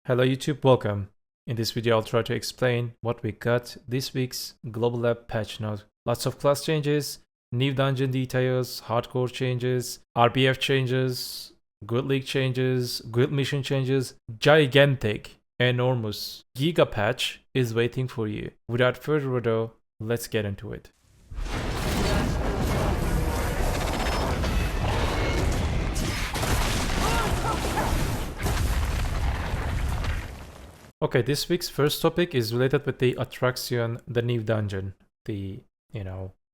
Hello YouTube, welcome. In this video I'll try to explain what we got this week's Global Lab patch note. Lots of class changes, new dungeon details, hardcore changes, RBF changes, guild league changes, guild mission changes, gigantic, enormous giga patch is waiting for you. Without further ado, let's get into it. Okay, this week's first topic is related with the Atorraxion, the new dungeon. We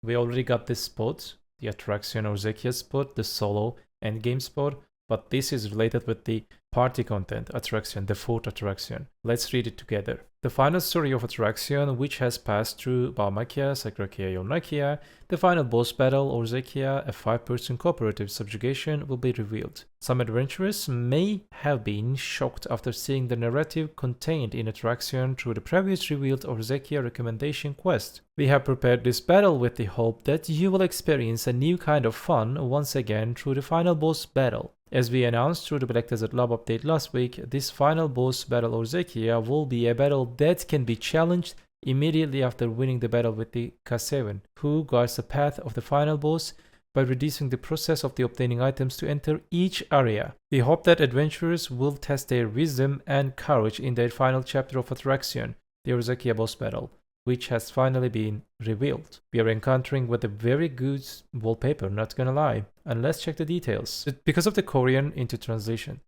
already got this spot, the Atorraxion Orzekea spot, the solo endgame spot, but this is related with the party content, Atorraxion, the fourth Atorraxion. Let's read it together. The final story of Atorraxion, which has passed through Balmakia, Sakrakia, Yolnakia, the final boss battle, Orzekea, a 5-person cooperative subjugation, will be revealed. Some adventurers may have been shocked after seeing the narrative contained in Atorraxion through the previously revealed Orzekea recommendation quest. We have prepared this battle with the hope that you will experience a new kind of fun once again through the final boss battle. As we announced through the Black Desert Lab update last week, this final boss battle Orzekea will be a battle that can be challenged immediately after winning the battle with the K7, who guards the path of the final boss by reducing the process of the obtaining items to enter each area. We hope that adventurers will test their wisdom and courage in their final chapter of Atorraxion, the Orzekea boss battle, which has finally been revealed. We are encountering with a very good wallpaper, not gonna lie. And let's check the details. Because of the Korean into translation,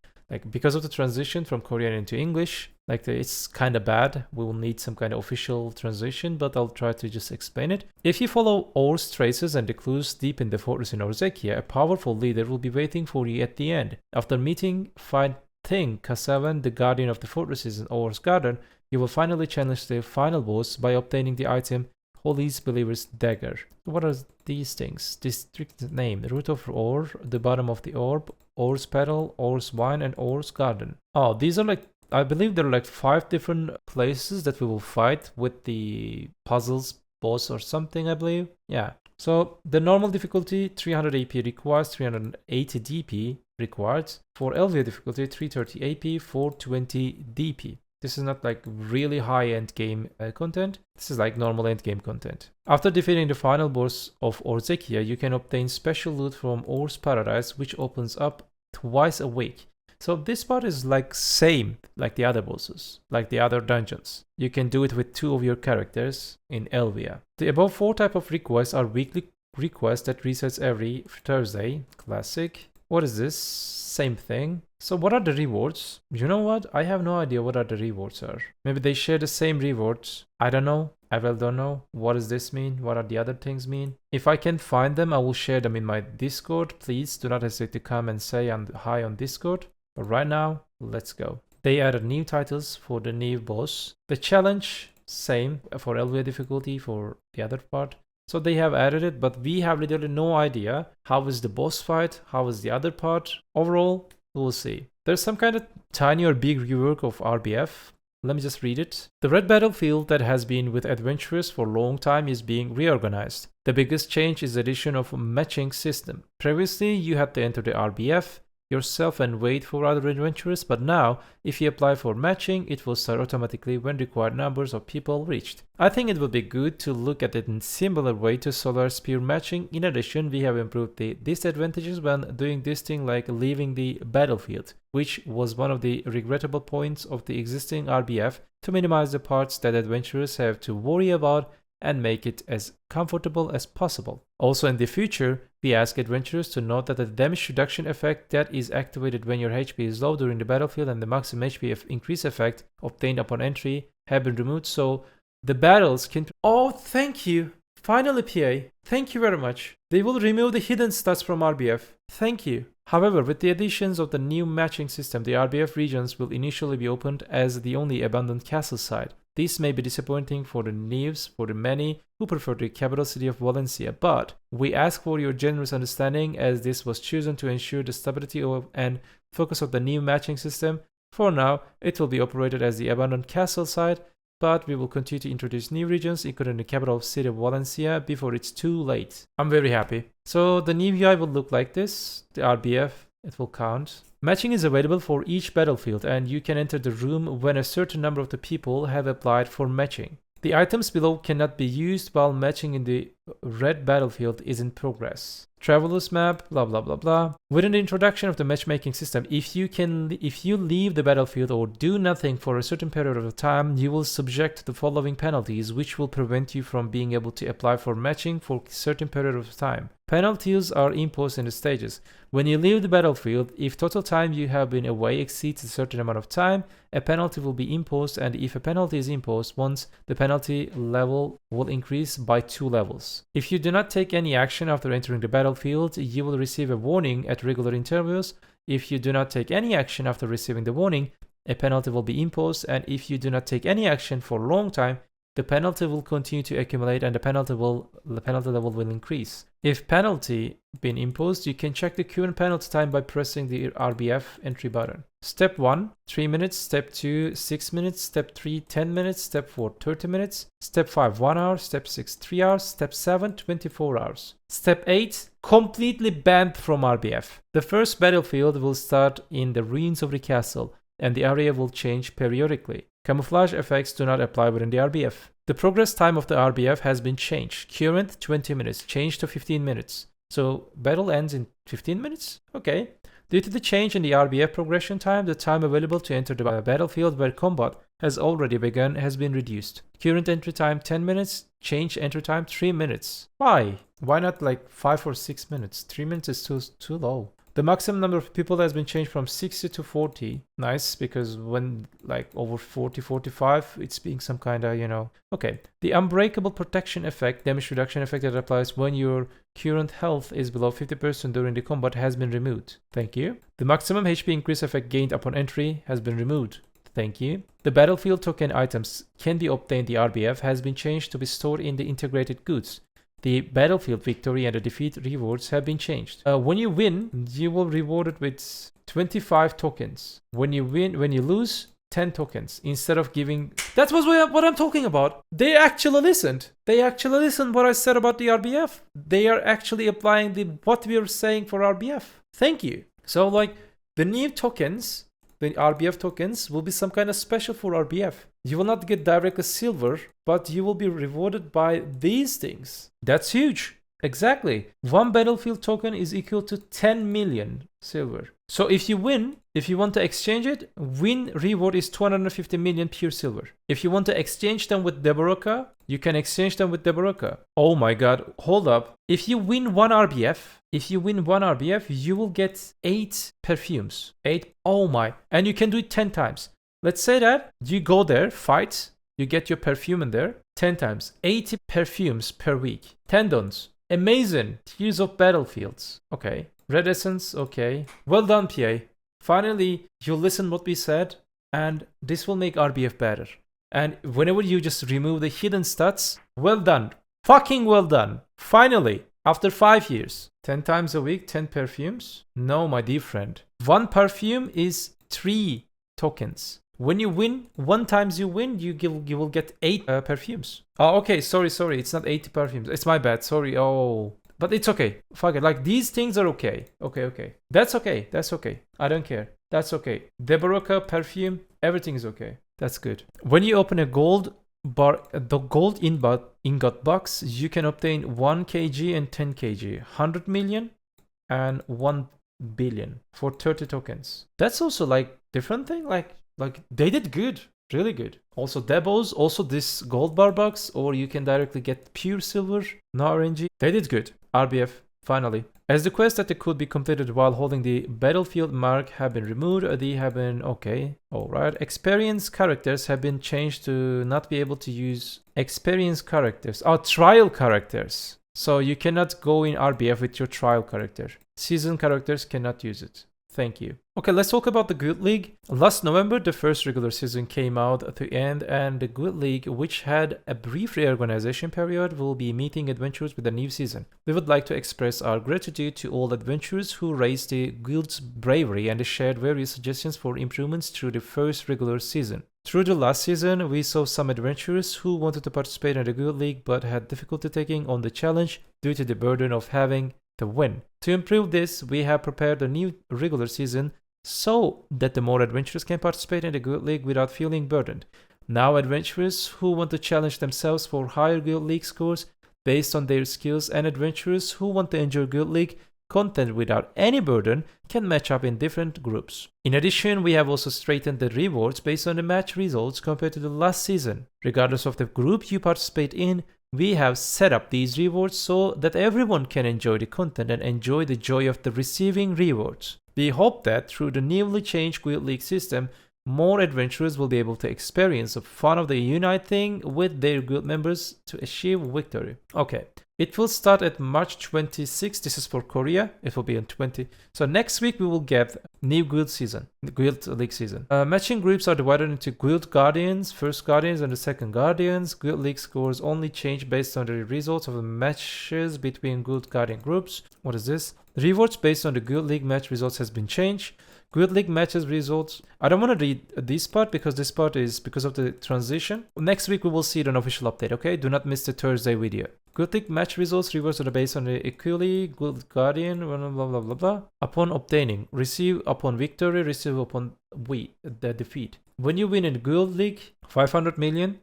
because of the transition from Korean into English, it's kind of bad. We will need some kind of official translation, but I'll try to just explain it. If you follow Or's traces and the clues deep in the fortress in Orzekea, a powerful leader will be waiting for you at the end. After fighting K7, the guardian of the fortresses in Or's garden, you will finally challenge the final boss by obtaining the item Holy Believer's Dagger. What are these things? District name, the root of Or, the bottom of the orb, Or's petal, Or's wine, and Or's garden. Oh, these are I believe there are 5 different places that we will fight with the puzzles boss or something, I believe. Yeah. So the normal difficulty, 300 AP requires, 380 DP required. For LV difficulty, 330 AP, 420 DP. This is not really high end game content. This is normal end game content. After defeating the final boss of Orzekea, you can obtain special loot from Or's Paradise, which opens up twice a week. So this part is same like the other bosses, like the other dungeons. You can do it with 2 of your characters in Elvia. The above 4 type of requests are weekly requests that resets every Thursday. Classic. What is this? Same thing. So what are the rewards? You know what? I have no idea what are the rewards are. Maybe they share the same rewards. I don't know. I really don't know. What does this mean? What are the other things mean? If I can find them, I will share them in my Discord. Please do not hesitate to come and say hi on Discord. But right now, let's go. They added new titles for the new boss. The challenge, same for LV difficulty for the other part. So they have added it, but we have literally no idea how is the boss fight, how is the other part. Overall, we'll see. There's some kind of tiny or big rework of RBF. Let me just read it. The red battlefield that has been with adventurers for a long time is being reorganized. The biggest change is the addition of a matching system. Previously, you had to enter the RBF yourself and wait for other adventurers, but now, if you apply for matching, it will start automatically when required numbers of people reached. I think it would be good to look at it in similar way to Solar Spear matching. In addition, we have improved the disadvantages when doing this thing like leaving the battlefield, which was one of the regrettable points of the existing RBF, to minimize the parts that adventurers have to worry about and make it as comfortable as possible. Also in the future, we ask adventurers to note that the damage reduction effect that is activated when your HP is low during the battlefield and the maximum HP increase effect obtained upon entry have been removed, so the battles can... Oh, thank you! Finally, PA. Thank you very much. They will remove the hidden stats from RBF. Thank you. However, with the additions of the new matching system, the RBF regions will initially be opened as the only abandoned castle site. This may be disappointing for the Neves, for the many who prefer the capital city of Valencia, but we ask for your generous understanding as this was chosen to ensure the stability of and focus of the new matching system. For now, it will be operated as the abandoned castle site, but we will continue to introduce new regions, including the capital city of Valencia, before it's too late. I'm very happy. So the new UI will look like this. The RBF, it will count. Matching is available for each battlefield, and you can enter the room when a certain number of the people have applied for matching. The items below cannot be used while matching in the red battlefield is in progress. Traveler's map, blah blah blah blah. Within the introduction of the matchmaking system, if you leave the battlefield or do nothing for a certain period of time, you will subject to the following penalties, which will prevent you from being able to apply for matching for a certain period of time. Penalties are imposed in the stages. When you leave the battlefield, if total time you have been away exceeds a certain amount of time, a penalty will be imposed, and if a penalty is imposed once, the penalty level will increase by 2 levels. If you do not take any action after entering the battlefield, you will receive a warning at regular intervals. If you do not take any action after receiving the warning, a penalty will be imposed, and if you do not take any action for a long time, the penalty will continue to accumulate and the penalty level will increase. If penalty been imposed, you can check the current penalty time by pressing the RBF entry button. Step 1, 3 minutes. Step 2, 6 minutes. Step 3, 10 minutes. Step 4, 30 minutes. Step 5, 1 hour. Step 6, 3 hours. Step 7, 24 hours. Step 8, completely banned from RBF. The first battlefield will start in the ruins of the castle, and the area will change periodically. Camouflage effects do not apply within the RBF. The progress time of the RBF has been changed. Current 20 minutes, changed to 15 minutes. So battle ends in 15 minutes? Okay. Due to the change in the RBF progression time, the time available to enter the battlefield where combat has already begun has been reduced. Current entry time 10 minutes, change entry time 3 minutes. Why? Why not like 5 or 6 minutes? 3 minutes is too low. The maximum number of people has been changed from 60 to 40. Nice, because when like over 40, 45, it's being some kind of, Okay. The unbreakable protection effect, damage reduction effect that applies when your current health is below 50% during the combat has been removed. Thank you. The maximum HP increase effect gained upon entry has been removed. Thank you. The battlefield token items can be obtained. The RBF has been changed to be stored in the integrated goods. The battlefield victory and the defeat rewards have been changed. When you win, you will be rewarded with 25 tokens. When you lose, 10 tokens. Instead of giving... That was what I'm talking about. They actually listened. They actually listened what I said about the RBF. They are actually applying what we are saying for RBF. Thank you. So like the new tokens, the RBF tokens will be some kind of special for RBF. You will not get directly silver, but you will be rewarded by these things. That's huge. Exactly. One battlefield token is equal to 10 million silver. So if you win, if you want to exchange it, win reward is 250 million pure silver. If you want to exchange them with Deboraka, you can exchange them with Deboraka. Oh my god, hold up. If you win one RBF, you will get 8 perfumes. 8, oh my. And you can do it 10 times. Let's say that you go there, fight, you get your perfume in there 10 times. 80 perfumes per week. Tendons. Amazing. Tears of battlefields. Okay. Red essence. Okay. Well done, PA. Finally, you listen what we said, and this will make RBF better. And whenever you just remove the hidden stats, well done. Fucking well done. Finally, after 5 years. 10 times a week, 10 perfumes? No, my dear friend. One perfume is 3 tokens. When you win, one times you win, you will get 8 perfumes. Oh, okay, sorry. It's not 80 perfumes. It's my bad, sorry. Oh, but it's okay. Fuck it. Like, these things are okay. Okay. That's okay. I don't care. That's okay. Deboraka, perfume, everything is okay. That's good. When you open a gold bar, the gold ingot box, you can obtain 1 kg and 10 kg, 100 million and 1 billion for 30 tokens. That's also like different thing. Like they did good, really good. Also Debos, also this gold bar box, or you can directly get pure silver, no RNG. They did good. RBF, finally. As the quests that could be completed while holding the battlefield mark have been removed, they have been okay. Alright. Experienced characters have been changed to not be able to use experienced characters. Oh, trial characters. So you cannot go in RBF with your trial character. Seasoned characters cannot use it. Thank you. Okay, let's talk about the Guild League. Last November, the first regular season came out to end, and the Guild League, which had a brief reorganization period, will be meeting adventurers with a new season. We would like to express our gratitude to all adventurers who raised the Guild's bravery and shared various suggestions for improvements through the first regular season. Through the last season, we saw some adventurers who wanted to participate in the Guild League but had difficulty taking on the challenge due to the burden of having to win. To improve this, we have prepared a new regular season so that the more adventurers can participate in the Guild League without feeling burdened. Now adventurers who want to challenge themselves for higher Guild League scores based on their skills and adventurers who want to enjoy Guild League content without any burden can match up in different groups. In addition, we have also straightened the rewards based on the match results compared to the last season. Regardless of the group you participate in, we have set up these rewards so that everyone can enjoy the content and enjoy the joy of the receiving rewards. We hope that through the newly changed Guild League system, more adventurers will be able to experience the fun of the uniting with their guild members to achieve victory. Okay, it will start at March 26. This is for Korea. It will be on 20. So next week we will get new guild season, the Guild League season. Matching groups are divided into Guild Guardians, First Guardians, and the Second Guardians. Guild League scores only change based on the results of the matches between Guild Guardian groups. What is this? Rewards based on the Guild League match results has been changed. Guild League matches results. I don't want to read this part because this part is because of the transition. Next week we will see an official update, okay? Do not miss the Thursday video. Guild League match results rewards are based on the QoL, Guild Guardian, blah blah blah blah. Upon obtaining, receive upon victory, receive upon the defeat. When you win in Guild League, 500 million,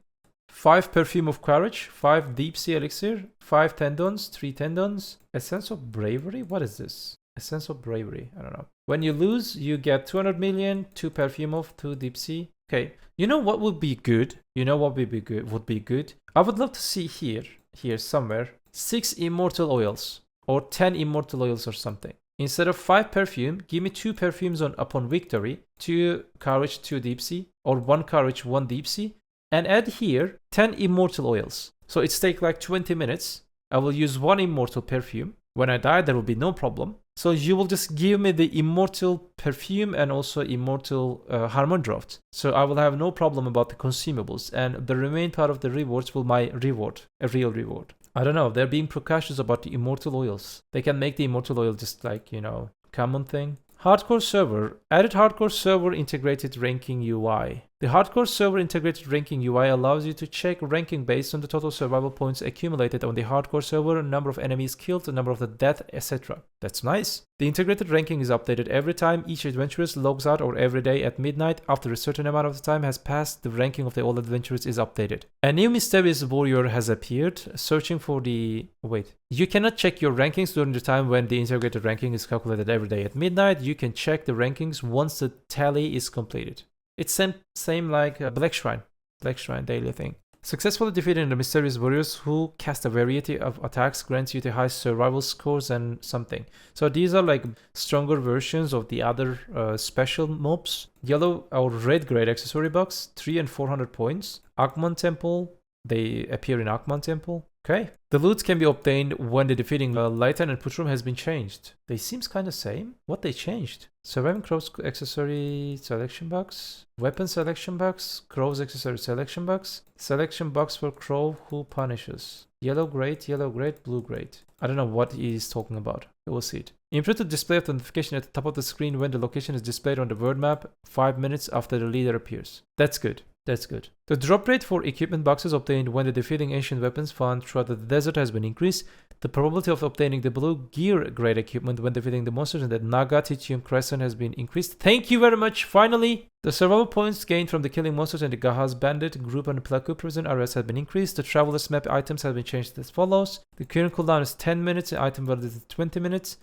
5 Perfume of Courage, 5 Deep Sea Elixir, 5 Tendons, 3 Tendons, Essence of Bravery. What is this? Essence of Bravery. I don't know. When you lose, you get 200 million, 2 Perfume of, 2 Deep Sea. Okay. You know what would be good? You know what would be good? I would love to see here somewhere, 6 Immortal Oils or 10 Immortal Oils or something. Instead of 5 Perfume, give me 2 Perfumes upon victory, 2 Courage, 2 Deep Sea, or 1 Courage, 1 Deep Sea, and add here 10 Immortal Oils. So it's take like 20 minutes. I will use 1 Immortal Perfume. When I die, there will be no problem. So you will just give me the Immortal Perfume and also Immortal Harmon Draft. So I will have no problem about the consumables. And the remaining part of the rewards will my reward, a real reward. I don't know, they're being precautious about the Immortal Oils. They can make the Immortal Oil just like, you know, common thing. Hardcore server. Added hardcore server integrated ranking UI. The hardcore server integrated ranking UI allows you to check ranking based on the total survival points accumulated on the hardcore server, number of enemies killed, the number of the death, etc. That's nice. The integrated ranking is updated every time each adventurer logs out or every day at midnight. After a certain amount of time has passed, the ranking of the all adventurers is updated. A new mysterious warrior has appeared, searching for the... Wait. You cannot check your rankings during the time when the integrated ranking is calculated every day at midnight. You can check the rankings once the tally is completed. It's same like Black Shrine daily thing. Successfully defeating the mysterious warriors who cast a variety of attacks grants you the high survival scores and something. So these are like stronger versions of the other special mobs. Yellow or red grade accessory box, 300 and 400 points. Akman Temple, they appear in Akman Temple. Okay. The loot can be obtained when the defeating Lighten and Putrum has been changed. They seems kind of same. What they changed? Surviving Crow's accessory selection box, weapon selection box, Crow's accessory selection box for Crow who punishes. Yellow grade, blue grade. I don't know what he is talking about. We will see it. Improved display of the notification at the top of the screen when the location is displayed on the world map 5 minutes after the leader appears. That's good. That's good. The drop rate for equipment boxes obtained when the defeating ancient weapons found throughout the desert has been increased. The probability of obtaining the blue gear grade equipment when defeating the monsters in the Naga Titium Crescent has been increased. Thank you very much. Finally, the survival points gained from the killing monsters in the Gahaz Bandit group and Plaku prison areas have been increased. The Traveler's Map items have been changed as follows. The current cooldown is 10 minutes and item validity is 20 minutes.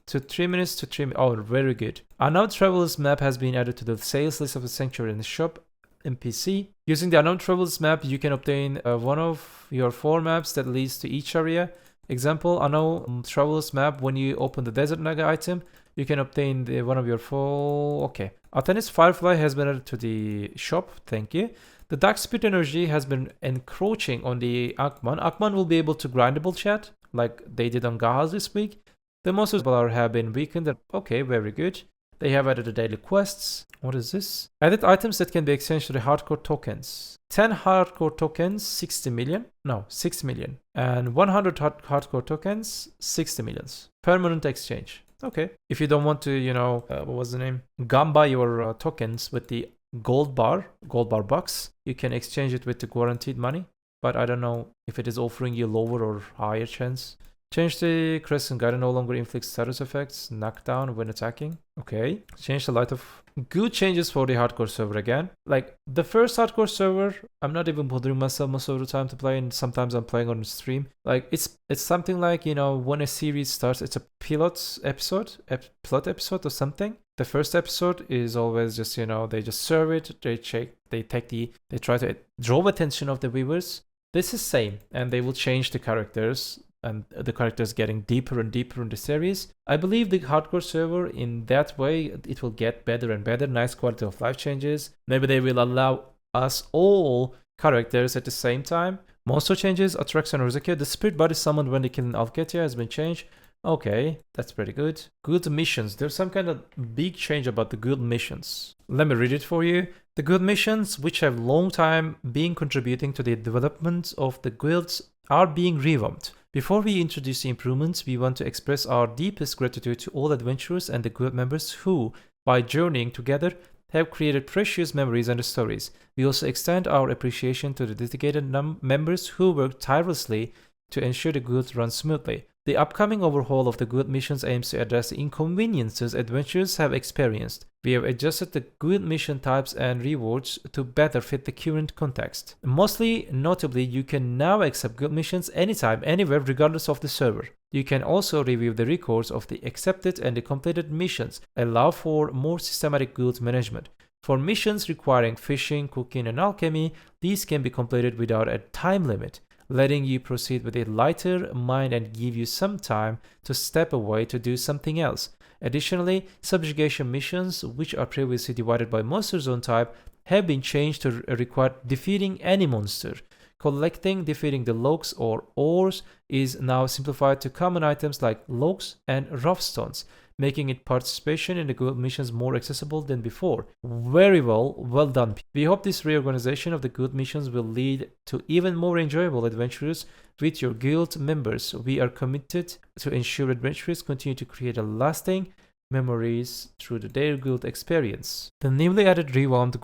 To 3 minutes to 3 minutes. Oh, very good. Unknown Traveler's Map has been added to the sales list of the Sanctuary in the shop. NPC. Using the Unknown Travelers map, you can obtain one of your 4 maps that leads to each area. Example, Unknown Travelers map, when you open the Desert Naga item, you can obtain one of your 4... Okay. Artenis Firefly has been added to the shop. Thank you. The Dark Spirit energy has been encroaching on the Akman. Akman will be able to grindable chat, like they did on Gahaz this week. The monsters have been weakened. Okay, very good. They have added the daily quests. What is this? Added items that can be exchanged to the hardcore tokens. 10 hardcore tokens, 60 million. No, 6 million. And 100 hardcore tokens, 60 millions. Permanent exchange. Okay. If you don't want to, you know, what was the name? Gamba your tokens with the gold bar box, you can exchange it with the guaranteed money. But I don't know if it is offering you lower or higher chance. Change the Crescent Guide no longer inflicts status effects, knockdown when attacking. Okay. Change the light of... Good changes for the hardcore server again. Like, the first hardcore server, I'm not even bothering myself most of the time to play, and sometimes I'm playing on stream. Like, it's something like, you know, when a series starts, it's a pilot episode or something. The first episode is always just, you know, they just serve it, they try to draw attention of the viewers. This is same, and they will change the characters, and the characters getting deeper and deeper in the series. I believe the hardcore server, in that way, it will get better and better, nice quality of life changes. Maybe they will allow us all characters at the same time. Monster changes, Atorraxion Orzekea, the spirit body summoned when they kill an Alketia has been changed. Okay, that's pretty good. Guild missions. There's some kind of big change about the guild missions. Let me read it for you. The guild missions, which have long time been contributing to the development of the guilds, are being revamped. Before we introduce the improvements, we want to express our deepest gratitude to all adventurers and the guild members who, by journeying together, have created precious memories and stories. We also extend our appreciation to the dedicated members who work tirelessly to ensure the guild runs smoothly. The upcoming overhaul of the guild missions aims to address the inconveniences adventurers have experienced. We have adjusted the guild mission types and rewards to better fit the current context. Mostly notably, you can now accept guild missions anytime, anywhere, regardless of the server. You can also review the records of the accepted and the completed missions, allow for more systematic guild management. For missions requiring fishing, cooking, and alchemy, these can be completed without a time limit, letting you proceed with a lighter mind and give you some time to step away to do something else. Additionally, subjugation missions, which are previously divided by monster zone type, have been changed to require defeating any monster. Defeating the logs or ores is now simplified to common items like logs and rough stones, making it participation in the guild missions more accessible than before. Very well done. We hope this reorganization of the guild missions will lead to even more enjoyable adventures with your guild members. We are committed to ensure adventurers continue to create a lasting memories through their guild experience. The newly revamped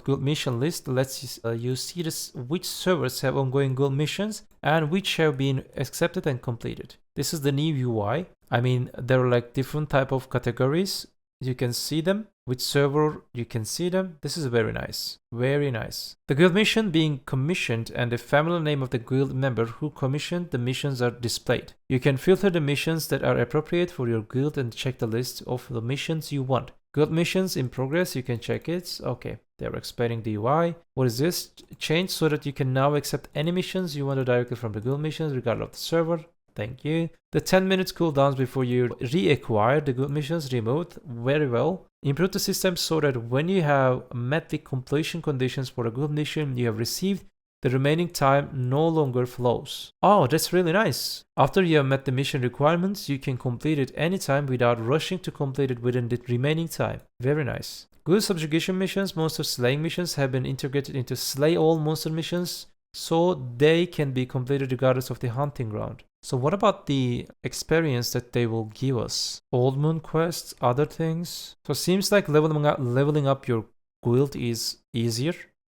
guild mission list lets you see which servers have ongoing guild missions and which have been accepted and completed. This is the new UI. I mean, there are like different type of categories. You can see them. Which server you can see them. This is very nice. Very nice. The guild mission being commissioned and the family name of the guild member who commissioned the missions are displayed. You can filter the missions that are appropriate for your guild and check the list of the missions you want. Guild missions in progress, you can check it. Okay, they're explaining the UI. What is this? Change so that you can now accept any missions you want directly from the guild missions regardless of the server. Thank you. The 10 minutes cooldowns before you reacquire the guild missions removed. Very well. Improve the system so that when you have met the completion conditions for a guild mission you have received, the remaining time no longer flows. Oh, that's really nice. After you have met the mission requirements, you can complete it anytime without rushing to complete it within the remaining time. Very nice. Guild subjugation missions, monster slaying missions have been integrated into slay all monster missions, so they can be completed regardless of the hunting ground. So what about the experience that they will give us? Old Moon quests, other things. So it seems like leveling up your guild is easier.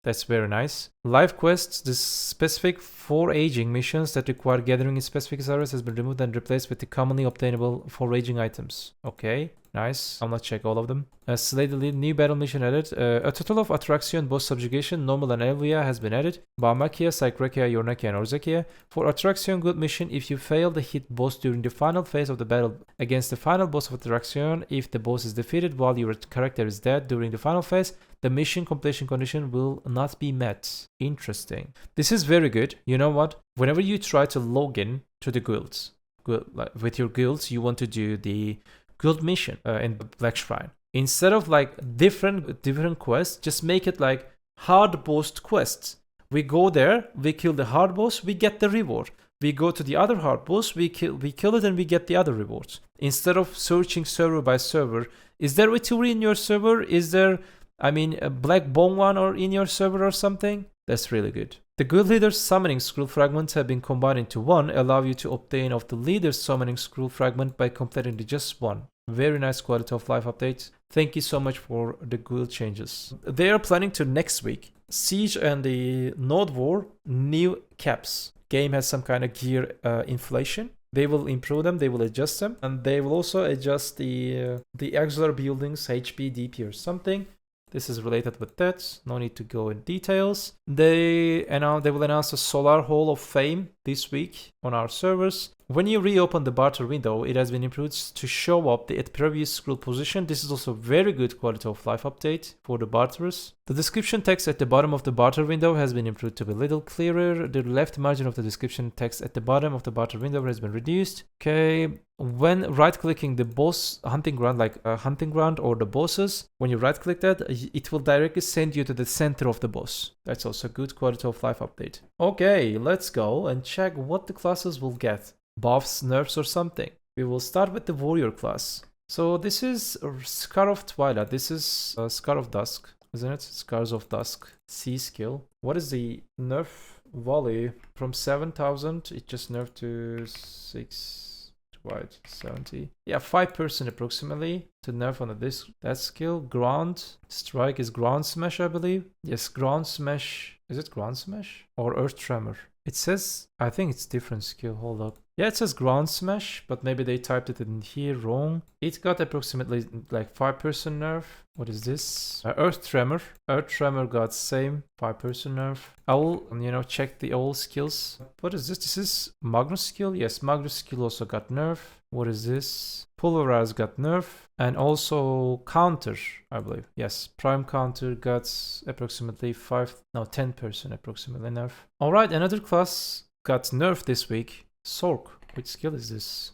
That's very nice. Life quests, the specific foraging missions that require gathering in specific areas has been removed and replaced with the commonly obtainable foraging items. Okay, nice. I'll not check all of them. Slay the lead, new battle mission added. A total of Atorraxion, boss subjugation, normal and Elvia has been added. Baumakia, Psychrekia, Yornakia, and Orzekea. For Atorraxion guild mission, if you fail the hit boss during the final phase of the battle against the final boss of Atorraxion, if the boss is defeated while your character is dead during the final phase, the mission completion condition will not be met. Interesting. This is very good. You know what? Whenever you try to log in to the guilds, with your guilds, you want to do the guild mission in Black Shrine. Instead of like different quests, just make it like hard boss quests. We go there, we kill the hard boss, we get the reward. We go to the other hard boss, we kill it, and we get the other rewards. Instead of searching server by server, is there a Turi in your server? Is there, a Black Bone one or in your server or something? That's really good. The guild leader's summoning scroll fragments have been combined into one, allow you to obtain of the leader's summoning scroll fragment by completing just one. Very nice quality of life updates. Thank you so much for the guild changes. They are planning to next week Siege and the Node War new caps. game has some kind of gear inflation. They will improve them, they will adjust them, and they will also adjust the auxiliary buildings, HP, DP or something. This is related with that. No need to go in details. They will announce a Solar Hall of Fame this week on our servers. When you reopen the barter window, it has been improved to show up at previous scroll position. This is also very good quality of life update for the barterers. The description text at the bottom of the barter window has been improved to be a little clearer. The left margin of the description text at the bottom of the barter window has been reduced. Okay, when right-clicking the boss hunting ground, like a hunting ground or the bosses, when you right-click that, it will directly send you to the center of the boss. That's also a good quality of life update. Okay, let's go and check what the classes will get. Buffs, nerfs or something. We will start with the warrior class. So this is Scar of Twilight. This is Scar of Dusk, isn't it? Scars of Dusk. C skill. What is the nerf volley? From 7,000, it just nerfed to 6 wide 70. Yeah, 5% approximately to nerf on this. That skill. Ground strike is ground smash, I believe. Yes, ground smash. Is it ground smash or earth tremor? It says, I think it's different skill. Hold up. Yeah, it says ground smash, but maybe they typed it in here wrong. It got approximately like 5% nerf. What is this? Earth tremor. Earth tremor got same 5% nerf. I will, check the old skills. What is this? This is Magnus skill. Yes, Magnus skill also got nerf. What is this? Pulverize got nerf. And also counter, I believe. Yes, prime counter got approximately 10% approximately nerf. All right, another class got nerfed this week. Sork. Which skill is this?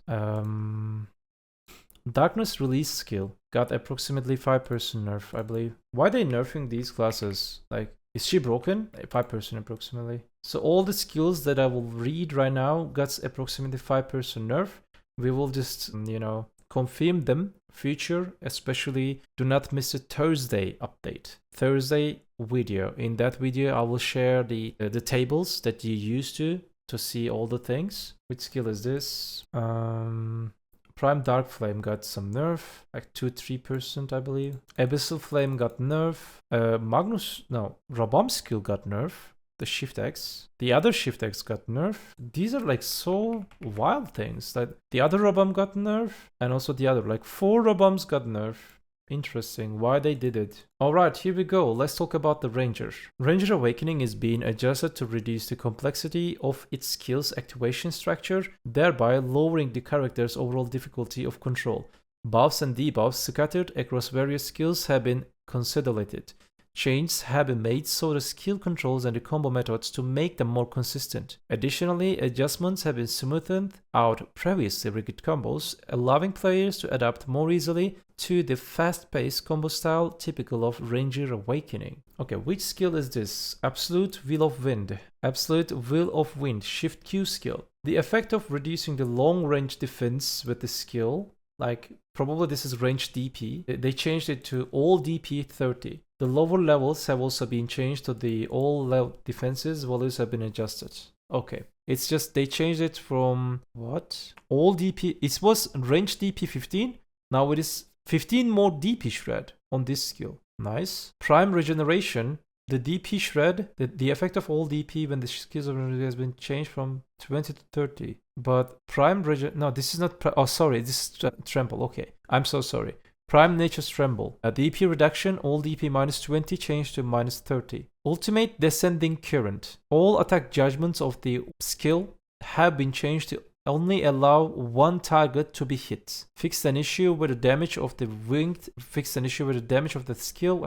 Darkness release skill got approximately 5% nerf, I believe. Why are they nerfing these classes? Like, is she broken? 5% approximately. So all the skills that I will read right now got approximately 5% nerf. We will just, confirm them future, especially do not miss a Thursday update. Thursday video. In that video, I will share the tables that you used to see all the things. Which skill is this? Prime Dark Flame got some nerf, like 2-3%, I believe. Abyssal Flame got nerf. Rabam skill got nerf. The Shift X. The other Shift X got nerf. These are like so wild things. Like the other Rabam got nerf, and also the other, like 4 Rabams got nerf. Interesting why they did it. Alright, here we go. Let's talk about the Ranger. Ranger Awakening is being adjusted to reduce the complexity of its skill's activation structure, thereby lowering the character's overall difficulty of control. Buffs and debuffs scattered across various skills have been consolidated. Changes have been made so the skill controls and the combo methods to make them more consistent. Additionally, adjustments have been smoothened out previously rigid combos, allowing players to adapt more easily to the fast-paced combo style typical of Ranger Awakening. Okay, which skill is this? Absolute Will of Wind. Absolute Will of Wind, Shift Q skill. The effect of reducing the long-range defense with the skill, like probably this is range DP, they changed it to all DP 30. The lower levels have also been changed to the all level defenses values have been adjusted. Okay, it's just they changed it from what? All DP, it was range DP 15, now it is 15 more DP shred on this skill. Nice. Prime Regeneration, the DP shred, the effect of all DP when the skills has been changed from 20 to 30. But Prime no, this is not, this is Tremble, okay. I'm so sorry. Prime Nature's Tremble. A DP reduction, all DP minus 20 changed to minus 30. Ultimate Descending Current. All attack judgments of the skill have been changed to only allow one target to be hit. Fixed an issue where the damage of the winged, fixed an issue where the damage of the skill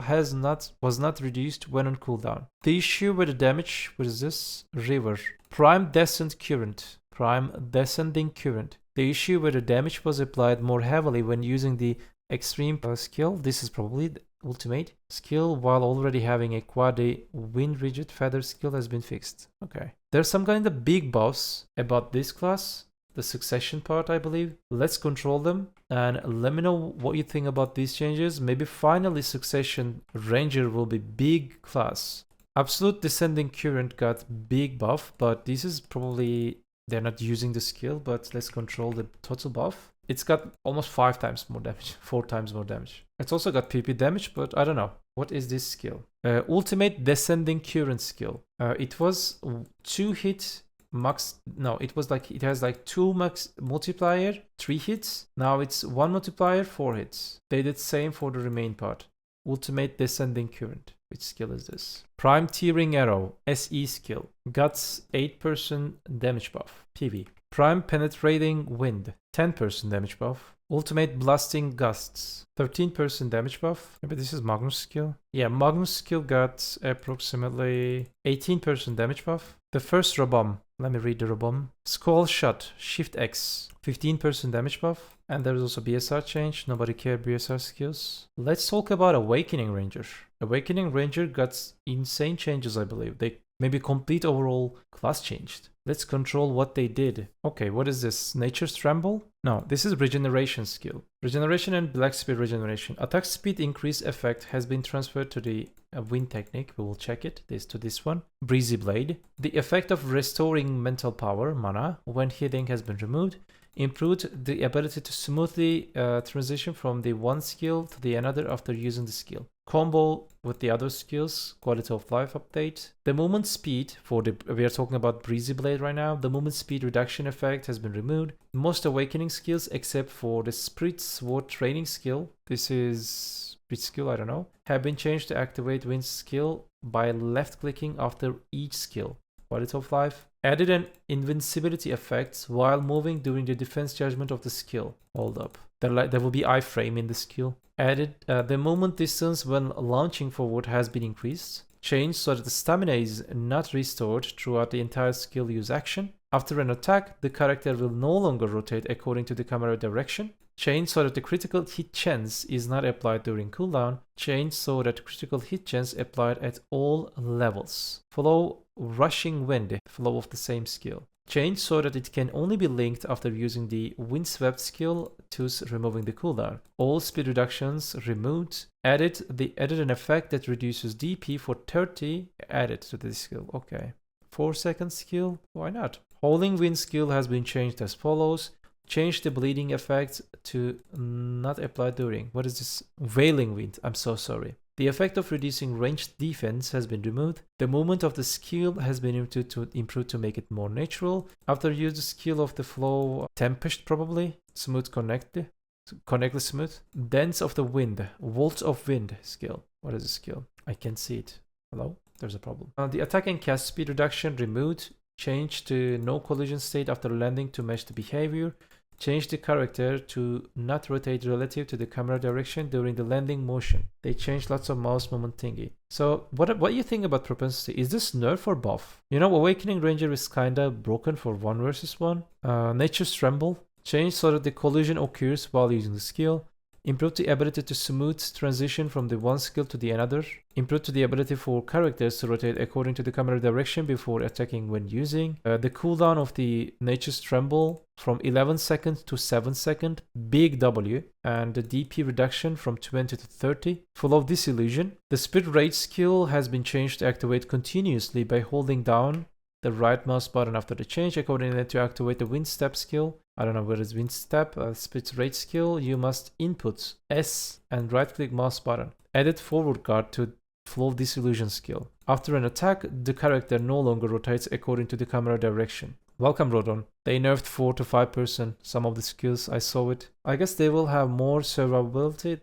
was not reduced when on cooldown. The issue where the damage, what is this? River. Prime Descent Current. Prime Descending Current. The issue where the damage was applied more heavily when using the extreme skill. This is probably the ultimate skill while already having a quad wind rigid feather skill has been fixed. Okay. There's some kind of big buffs about this class. The succession part, I believe. Let's control them and let me know what you think about these changes. Maybe finally succession Ranger will be big class. Absolute Descending Current got big buff, but this is probably they're not using the skill, but let's control the total buff. It's got almost 5 times more damage, 4 times more damage. It's also got PP damage, but I don't know. What is this skill? Ultimate Descending Current skill. It was 2 hit max. No, it was like it has like 2 max multiplier, 3 hits. Now it's 1 multiplier, 4 hits. They did same for the remain part. Ultimate Descending Current. Which skill is this? Prime Tearing Arrow, SE skill. Guts 8% damage buff. PV. Prime Penetrating Wind, 10% damage buff. Ultimate Blasting Gusts, 13% damage buff. Maybe this is Magnus skill. Yeah, Magnus skill got approximately 18% damage buff. The first Robomb, let me read the Robomb. Skull Shot, Shift X, 15% damage buff. And there's also BSR change, nobody cared BSR skills. Let's talk about Awakening Ranger. Awakening Ranger got insane changes, I believe. They maybe complete overall class changed. Let's control what they did. Okay, what is this? Nature's Tremble? No, this is Regeneration skill. Regeneration and Black Speed Regeneration. Attack speed increase effect has been transferred to the Wind technique. We will check it. To this one. Breezy Blade. The effect of restoring mental power, mana, when hitting has been removed. Improved the ability to smoothly transition from the one skill to the another after using the skill. Combo with the other skills, quality of life update. The movement speed for we are talking about Breezy Blade right now. The movement speed reduction effect has been removed. Most awakening skills except for the Spirit Sword training skill. This is Spirit skill, I don't know. Have been changed to activate Wind skill by left clicking after each skill. Quality of life. Added an invincibility effect while moving during the defense judgment of the skill. Hold up. There will be iframe in the skill. Added the movement distance when launching forward has been increased. Changed so that the stamina is not restored throughout the entire skill use action. After an attack, the character will no longer rotate according to the camera direction. Changed so that the critical hit chance is not applied during cooldown. Changed so that critical hit chance applied at all levels. Follow Rushing Wind, flow of the same skill. Changed so that it can only be linked after using the Windswept skill, thus removing the cooldown. All speed reductions removed. Added an effect that reduces DP for 30 added to this skill. Okay. 4-second skill? Why not? Howling Wind skill has been changed as follows. Change the bleeding effect to not apply during. What is this? Wailing Wind. I'm so sorry. The effect of reducing ranged defense has been removed. The movement of the skill has been improved to make it more natural. After use the skill of the flow, Tempest probably. Smooth connectly smooth. Dance of the Wind. Volt of Wind skill. What is the skill? I can't see it. Hello? There's a problem. The attack and cast speed reduction removed. Change to no collision state after landing to match the behavior. Change the character to not rotate relative to the camera direction during the landing motion. They changed lots of mouse movement thingy. So what do you think about propensity? Is this nerf or buff? You know, Awakening Ranger is kinda broken for 1 versus 1. Nature's Tremble. Changed so that the collision occurs while using the skill. Improved the ability to smooth transition from the one skill to the another. Improved the ability for characters to rotate according to the camera direction before attacking when using. The cooldown of the Nature's Tremble from 11 seconds to 7 seconds. Big W. And the DP reduction from 20 to 30. Full of Disillusion. The Speed Rage skill has been changed to activate continuously by holding down the right mouse button after the change. Accordingly, to activate the Wind Step skill. I don't know where is Wind Step. Speed Rage skill. You must input S and right click mouse button. Added forward guard to Flow Disillusion skill. After an attack, the character no longer rotates according to the camera direction. Welcome, Rodon. They nerfed 4 to 5% some of the skills. I saw it. I guess they will have more survivability.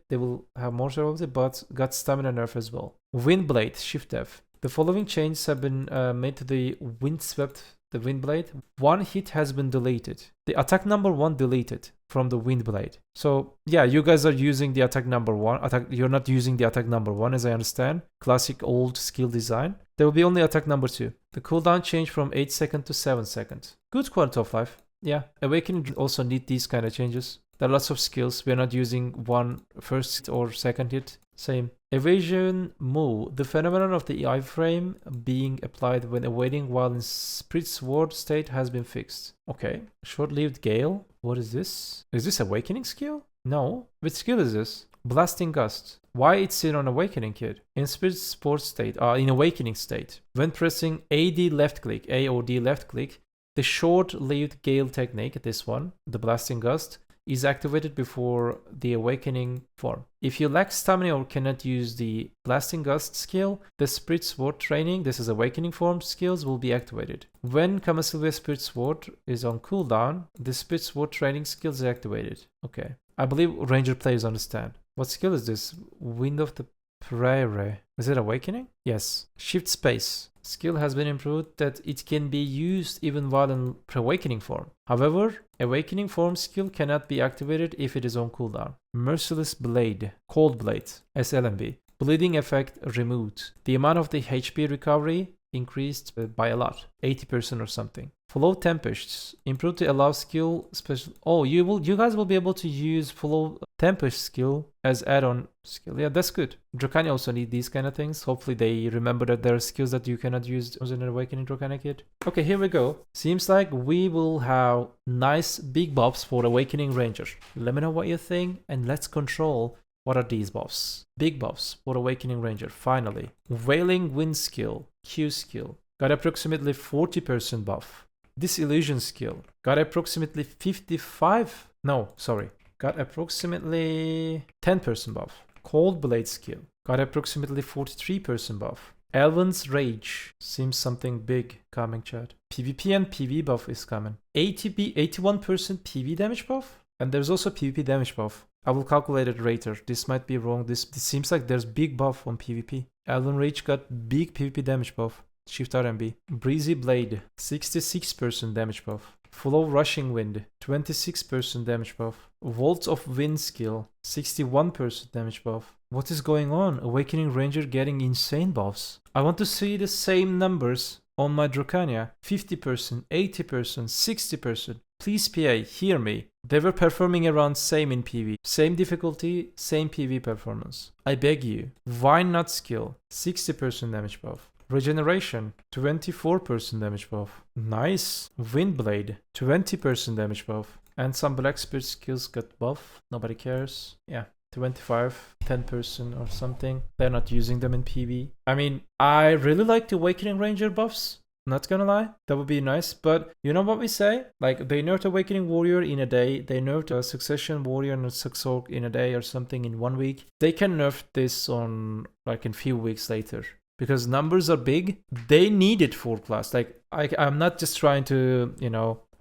But got stamina nerf as well. Windblade, Shift F. The following changes have been made to the Windswept, the Windblade. 1 hit has been deleted. The attack number 1 deleted from the Windblade. So yeah, you guys are using the attack number 1. You're not using the attack number 1 as I understand. Classic old skill design. There will be only attack number 2. The cooldown changed from 8 seconds to 7 seconds. Good quality of life. Yeah, Awakening also need these kind of changes. There are lots of skills. We're not using one first or second hit. Same. Evasion move. The phenomenon of the iframe being applied when awaiting while in Spirit Sword state has been fixed. Okay. Short-lived Gale. What is this? Is this Awakening skill? No. Which skill is this? Blasting Gust. Why it's in on Awakening, kid? In Spirit Sword state, in Awakening state. When pressing AD left click, A or D left click, the short-lived Gale technique, this one, the Blasting Gust, is activated before the awakening form. If you lack stamina or cannot use the blasting gust skill, the Spirit Sword training, this is awakening form skills, will be activated. When Kama Sylvia Spirit Sword is on cooldown, the Spirit Sword training skill is activated. Okay. I believe Ranger players understand. What skill is this? Wind of the Prairie. Is it awakening? Yes. Shift space. Skill has been improved that it can be used even while in pre-awakening form. However, awakening form skill cannot be activated if it is on cooldown. Merciless Blade. Cold Blade. SLMB. Bleeding effect removed. The amount of the HP recovery increased by a lot. 80% or something. Flow Tempests. Improved to allow skill special. Oh, you guys will be able to use Flow Tempest skill as add-on skill. Yeah, that's good. Dracania also need these kind of things. Hopefully they remember that there are skills that you cannot use in an Awakening Dracania kit. Okay, here we go. Seems like we will have nice big buffs for Awakening Ranger. Let me know what you think and let's control what are these buffs. Big buffs for Awakening Ranger, finally. Wailing Wind skill, Q skill. Got approximately 40% buff. Disillusion skill. Got approximately 55. No, sorry. Got approximately 10% buff. Cold Blade skill. Got approximately 43% buff. Elven's Rage. Seems something big coming, chat. PvP and PV buff is coming. 81% PV damage buff. And there's also PvP damage buff. I will calculate it later. This might be wrong. This seems like there's big buff on PvP. Elven Rage got big PvP damage buff. Shift RMB. Breezy Blade, 66% damage buff. Flow Rushing Wind, 26% damage buff. Volt of Wind skill, 61% damage buff. What is going on? Awakening Ranger getting insane buffs. I want to see the same numbers on my Dracania. 50%, 80%, 60%. Please PA, hear me. They were performing around same in PV. Same difficulty, same PV performance. I beg you. Vine Nut skill, 60% damage buff. Regeneration, 24% damage buff. Nice. Windblade, 20% damage buff. And some Black Spirit skills got buff. Nobody cares. Yeah, 25, 10% or something. They're not using them in PV. I mean, I really like the Awakening Ranger buffs. Not gonna lie, that would be nice. But you know what we say? Like, they nerfed Awakening Warrior in a day. They nerfed a Succession Warrior and a Succor in a day or something in 1 week. They can nerf this on like in few weeks later. Because numbers are big, they need it for class. Like, I'm not just trying to,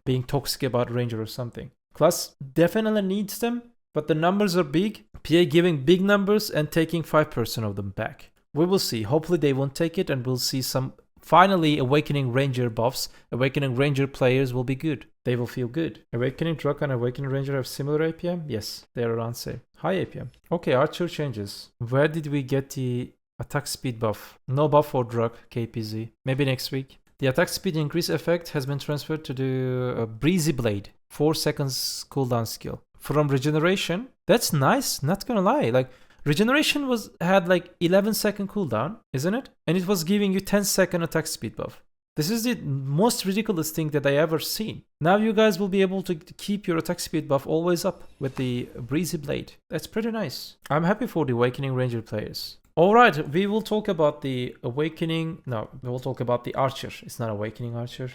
being toxic about Ranger or something. Class definitely needs them, but the numbers are big. PA giving big numbers and taking 5% of them back. We will see. Hopefully they won't take it and we'll see some, finally, Awakening Ranger buffs. Awakening Ranger players will be good. They will feel good. Awakening Druck and Awakening Ranger have similar APM? Yes, they are around same. High APM. Okay, Archer changes. Where did we get the attack speed buff? No buff for Drug, KPZ. Maybe next week. The attack speed increase effect has been transferred to the Breezy Blade. 4 seconds cooldown skill. From Regeneration, that's nice, not gonna lie. Like, Regeneration had like 11-second cooldown, isn't it? And it was giving you 10-second attack speed buff. This is the most ridiculous thing that I ever seen. Now you guys will be able to keep your attack speed buff always up with the Breezy Blade. That's pretty nice. I'm happy for the Awakening Ranger players. Alright, we will talk about the Awakening. No, we will talk about the Archer. It's not Awakening Archer.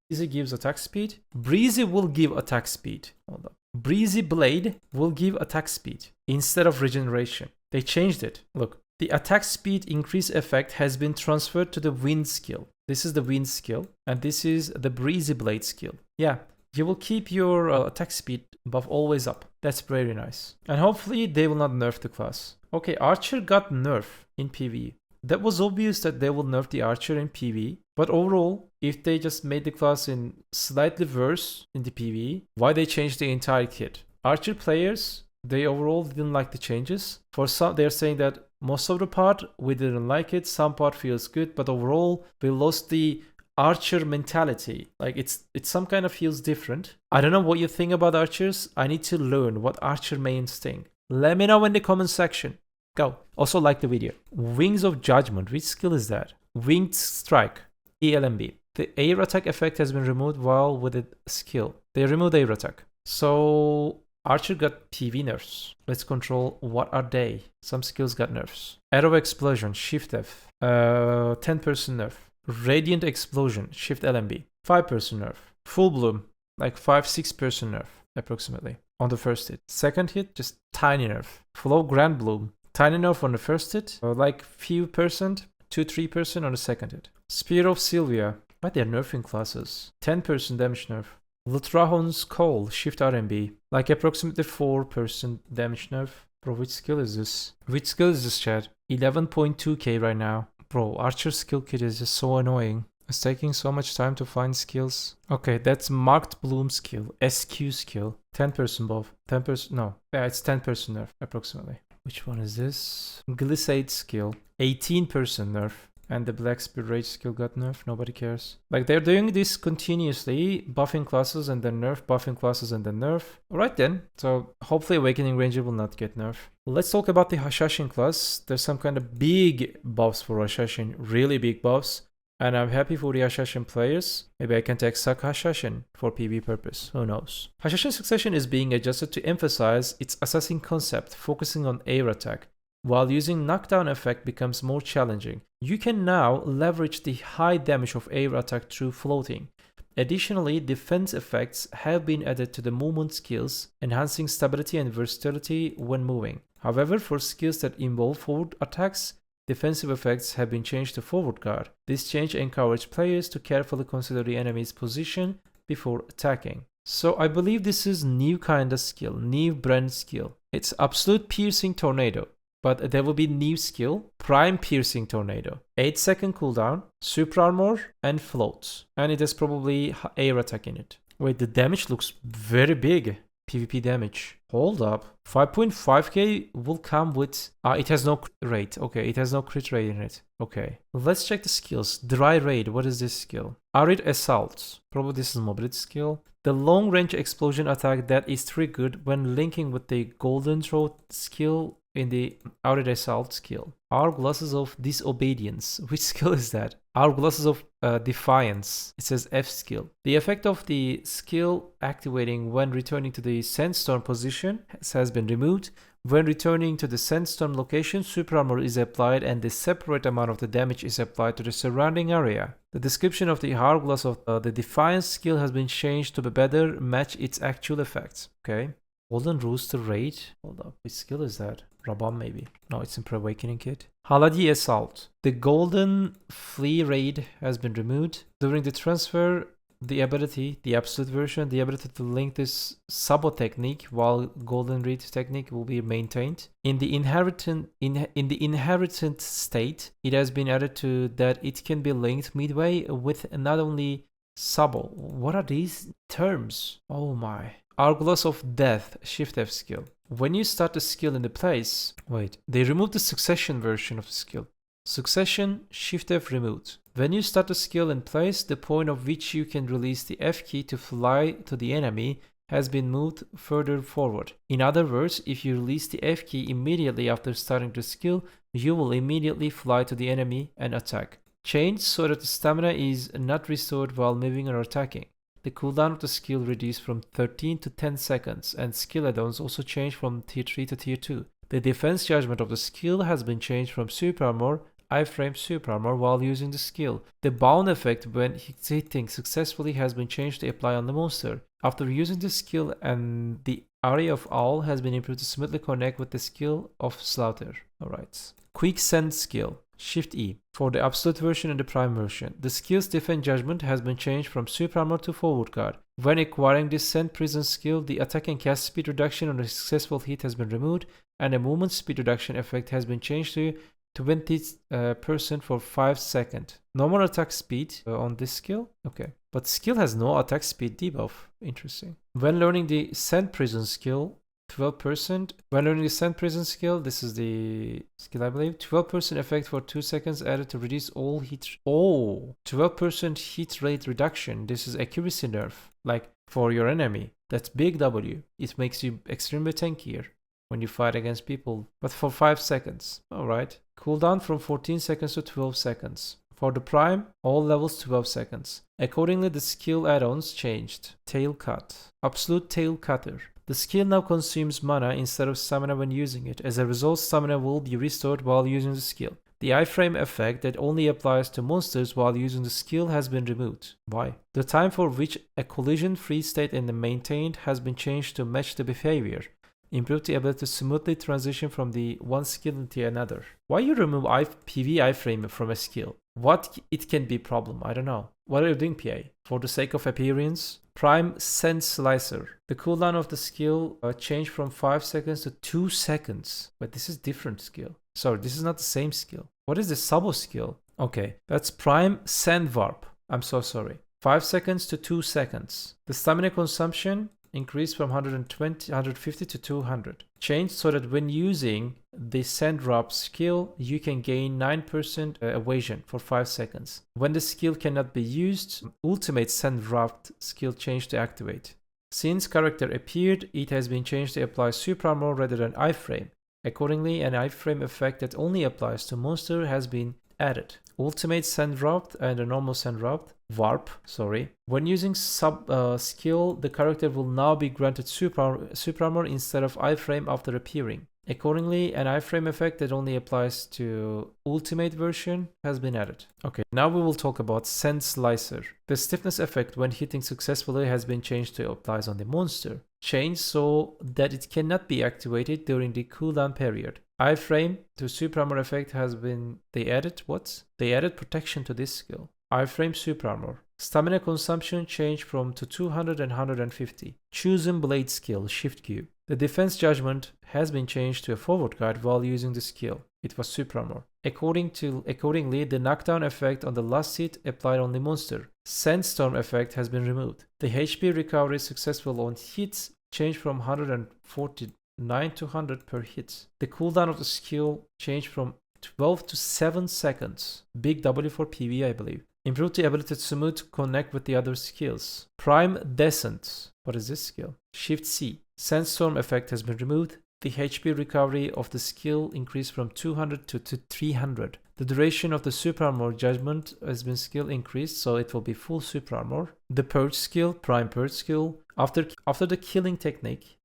Breezy gives attack speed. Breezy will give attack speed. Hold up. Breezy Blade will give attack speed instead of regeneration. They changed it. Look, the attack speed increase effect has been transferred to the Wind skill. This is the Wind skill, and this is the Breezy Blade skill. Yeah, you will keep your attack speed buff always up. That's very nice. And hopefully they will not nerf the class. Okay, Archer got nerf in PvE. That was obvious that they will nerf the Archer in PvE. But overall, if they just made the class in slightly worse in the PvE, why they changed the entire kit? Archer players, they overall didn't like the changes. For some, they're saying that most of the part, we didn't like it. Some part feels good, but overall, we lost the Archer mentality. Like, it's some kind of feels different. I don't know what you think about Archers. I need to learn what Archer mains think. Let me know in the comment section. Go. Also like the video. Wings of Judgment. Which skill is that? Winged Strike. ELMB. The air attack effect has been removed while with the skill. They removed air attack. So Archer got PV nerfs. Let's control what are they. Some skills got nerfs. Arrow Explosion. Shift F. 10% nerf. Radiant Explosion. Shift LMB. 5% nerf. Full Bloom. Like 5-6% nerf approximately. on the first hit. Second hit, just tiny nerf. Flow Grand Bloom, tiny nerf on the first hit, like few percent, 2-3% on the second hit. Spear of Sylvia, why they're nerfing classes? 10% damage nerf. Lutrahon's Call, Shift RMB, like approximately 4% damage nerf. Bro, which skill is this? Which skill is this, chat? 11.2k right now. Bro, Archer skill kit is just so annoying. It's taking so much time to find skills. Okay, that's Marked Bloom skill, SQ skill. 10% buff, 10%, no. Yeah, it's 10% nerf, approximately. Which one is this? Glissade skill, 18% nerf. And the Black Spear Rage skill got nerfed, nobody cares. Like, they're doing this continuously, buffing classes and then nerf, buffing classes and then nerf. Alright then, so hopefully Awakening Ranger will not get nerfed. Let's talk about the Hashashin class. There's some kind of big buffs for Hashashin, really big buffs. And I'm happy for the Hashashin players. Maybe I can take Suck Hashashin for PvP purpose, who knows. Hashashin Succession is being adjusted to emphasize its assassin concept, focusing on air attack. While using knockdown effect becomes more challenging, you can now leverage the high damage of air attack through floating. Additionally, defense effects have been added to the movement skills, enhancing stability and versatility when moving. However, for skills that involve forward attacks, defensive effects have been changed to forward guard. This change encourages players to carefully consider the enemy's position before attacking. So I believe this is new kind of skill, new brand skill. It's Absolute Piercing Tornado. But there will be new skill, Prime Piercing Tornado. 8-second cooldown, Super Armor, and Floats. And it has probably air attack in it. Wait, the damage looks very big. PvP damage. Hold up. 5.5k will come with... it has no crit rate. Okay, it has no crit rate in it. Okay. Let's check the skills. Dry Raid, what is this skill? Arid Assault. Probably this is mobility skill. The long range explosion attack that is triggered when linking with the Golden Throat skill in the Arid Assault skill. Hourglasses of Disobedience. Which skill is that? Hourglasses of Defiance. It says F skill. The effect of the skill activating when returning to the Sandstorm position has been removed. When returning to the Sandstorm location, Super Armor is applied and the separate amount of the damage is applied to the surrounding area. The description of the Hourglass of the Defiance skill has been changed to better match its actual effects. Okay. Golden Rooster Raid. Hold up. Which skill is that? Rabam maybe. No, it's in Pro-Awakening Kit. Haladi Assault. The Golden Flea Raid has been removed. During the transfer, the ability, the absolute version, the ability to link this Sabo technique while Golden Raid technique will be maintained. In the inheritant state, it has been added to that it can be linked midway with not only Sabo. What are these terms? Oh my. Hourglass of Death, Shift F skill. When you start the skill in the place, wait, they removed the Succession version of the skill. Succession, Shift F removed. When you start the skill in place, the point of which you can release the F key to fly to the enemy has been moved further forward. In other words, if you release the F key immediately after starting the skill, you will immediately fly to the enemy and attack. Changed so that the stamina is not restored while moving or attacking. The cooldown of the skill reduced from 13 to 10 seconds, and skill add-ons also changed from tier 3 to tier 2. The defense judgment of the skill has been changed from Super Armor, iframe Super Armor while using the skill. The bound effect when hitting successfully has been changed to apply on the monster. After using the skill, and the area of Owl has been improved to smoothly connect with the skill of Slaughter. Alright. Quick Send skill. Shift E. For the absolute version and the prime version, the skill's defense judgment has been changed from Super Armor to Forward Guard. When acquiring this Send Prison skill, the attack and cast speed reduction on a successful hit has been removed, and the movement speed reduction effect has been changed to 20% for 5 seconds. Normal attack speed on this skill? Okay. But skill has no attack speed debuff. Interesting. When learning the Send Prison skill, 12%. When learning the Sand Prison skill, this is the skill I believe. 12% effect for 2 seconds added to reduce all hit. Oh, 12% hit rate reduction. This is accuracy nerf, like for your enemy. That's big W. It makes you extremely tankier when you fight against people, but for 5 seconds. Alright. Cooldown from 14 seconds to 12 seconds. For the prime, all levels 12 seconds. Accordingly, the skill add-ons changed. Tail Cut. Absolute Tail Cutter. The skill now consumes mana instead of stamina when using it. As a result, stamina will be restored while using the skill. The iframe effect that only applies to monsters while using the skill has been removed. Why? The time for which a collision-free state is maintained has been changed to match the behavior. Improve the ability to smoothly transition from the one skill into another. Why you remove PV iframe from a skill? What it can be problem? I don't know. What are you doing, PA? For the sake of appearance? Prime Send Slicer. The cooldown of the skill changed from 5 seconds to 2 seconds. But this is different skill. Sorry, this is not the same skill. What is the sabo skill? Okay, that's Prime Send Warp. I'm so sorry. 5 seconds to 2 seconds. The stamina consumption increased from 150 to 200. Changed so that when using the Send Warp skill, you can gain 9% evasion for 5 seconds. When the skill cannot be used, Ultimate Send Warp skill changed to activate. Since character appeared, it has been changed to apply Super Armor rather than iframe. Accordingly, an iframe effect that only applies to monster has been added. Ultimate Send Warp and a normal Send Warp. When using sub skill, the character will now be granted super armor instead of iframe after appearing. Accordingly, an iframe effect that only applies to ultimate version has been added. Okay, now we will talk about Send Slicer. The stiffness effect when hitting successfully has been changed to applies on the monster. Changed so that it cannot be activated during the cooldown period. Iframe to super armor effect has been, they added protection to this skill. Iframe super armor. Stamina consumption changed from to 200 and 150. Chosen blade skill, shift Q. The defense judgment has been changed to a forward guard while using the skill. It was super armor. Accordingly, the knockdown effect on the last hit applied on the monster. Sandstorm effect has been removed. The HP recovery successful on hits changed from 149 to 100 per hit. The cooldown of the skill changed from 12 to 7 seconds. Big W for PV, I believe. Improved the ability to smooth connect with the other skills. Prime Descent. What is this skill? Shift C. Sandstorm effect has been removed. The HP recovery of the skill increased from 200 to 300. The duration of the super armor judgment has been skill increased, so it will be full super armor. The purge skill, prime purge skill. After the killing technique,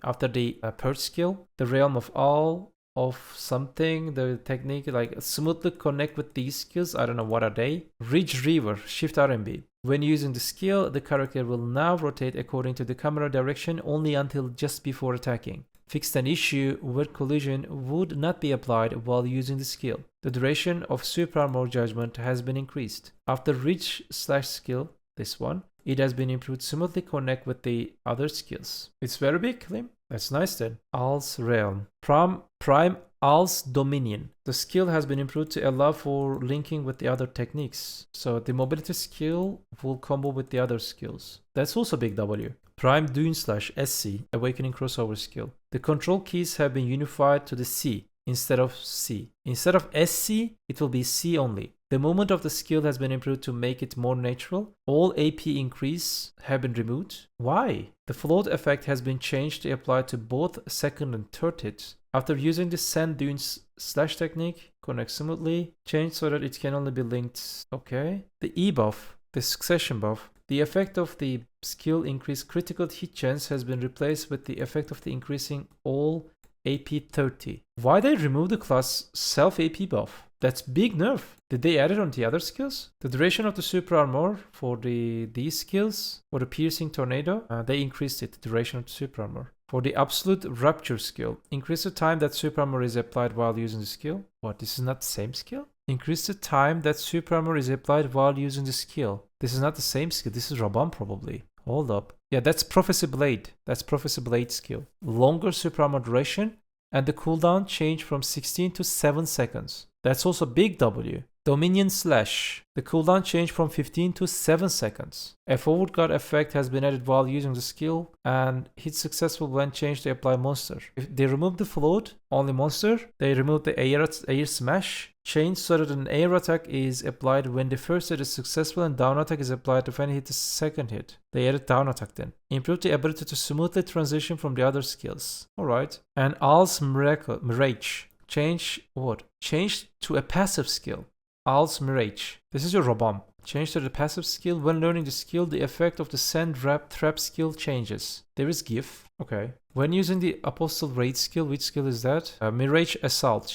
after the purge skill, the realm of all of something, the technique like smoothly connect with these skills. I don't know what are they. Ridge Reaver, Shift RMB. When using the skill, the character will now rotate according to the camera direction only until just before attacking. Fixed an issue where collision would not be applied while using the skill. The duration of super armor judgment has been increased. After Ridge slash skill, this one, it has been improved to smoothly connect with the other skills. It's very big, Klim. That's nice then. Al's Realm. Prime Al's Dominion. The skill has been improved to allow for linking with the other techniques. So the mobility skill will combo with the other skills. That's also big W. Prime Dune slash SC, Awakening crossover skill. The control keys have been unified to the C instead of C. Instead of SC, it will be C only. The movement of the skill has been improved to make it more natural. All AP increase have been removed. Why? The float effect has been changed to apply to both second and third hits. After using the Sand Dunes slash technique, connect smoothly. Changed so that it can only be linked. Okay. The E buff, the succession buff. The effect of the skill increased critical hit chance has been replaced with the effect of the increasing all AP 30. Why they remove the class self AP buff? That's big nerf. Did they add it on the other skills? The duration of the super armor for these skills, for the piercing tornado, they increased it, the duration of the super armor. For the absolute rupture skill, increase the time that super armor is applied while using the skill. What, this is not the same skill? Increase the time that super armor is applied while using the skill. This is not the same skill. This is Rabban probably. Hold up. Yeah, that's Prophecy Blade. That's Prophecy Blade skill. Longer super armor duration and the cooldown changed from 16 to 7 seconds. That's also big W. Dominion Slash. The cooldown changed from 15 to 7 seconds. A forward guard effect has been added while using the skill and hit successful when changed to apply monster. If they remove the float, only monster. They remove the air smash. Change so that an air attack is applied when the first hit is successful and down attack is applied when it hits the second hit. They added down attack then. Improve the ability to smoothly transition from the other skills. Alright. And Al's Mirage. Change what? Change to a passive skill. Al's Mirage. This is your Robam. Change to the passive skill. When learning the skill, the effect of the Send Wrap Trap skill changes. There is GIF. Okay. When using the Apostle Raid skill, which skill is that? Mirage Assault.